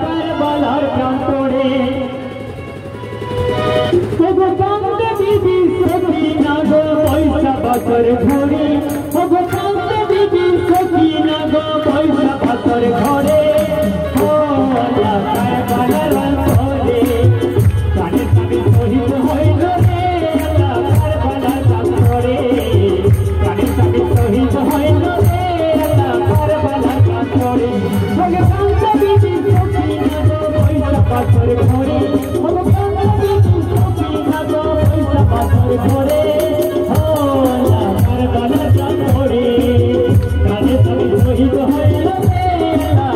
কারবালার প্রান্তরে ওগো কান্দে বিবি সখিনা গো পয়সা পাথর ঘরে ওগো কান্দে বিবি সখিনা গো পয়সা পাথর ঘরে ও আল্লাহ কারবালার প্রান্তরে জানে সবই শহীদ হইল রে আল্লাহ কারবালার প্রান্তরে জানে সবই শহীদ হইল রে আল্লাহ কারবালার প্রান্তরে ওগো কান্দে বিবি সখিনা গো পয়সা পাথর ঘরে ওগো কান্দে বিবি সখিনা গো পয়সা পাথর ঘরে ও আল্লাহ কারবালার প্রান্তরে জানে সবই শহীদ হইল রে আল্লাহ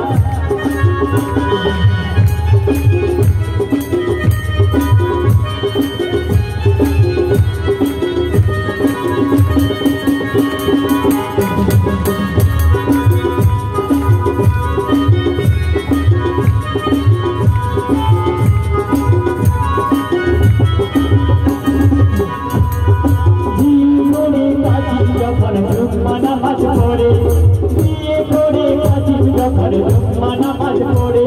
নামাজ পড়ে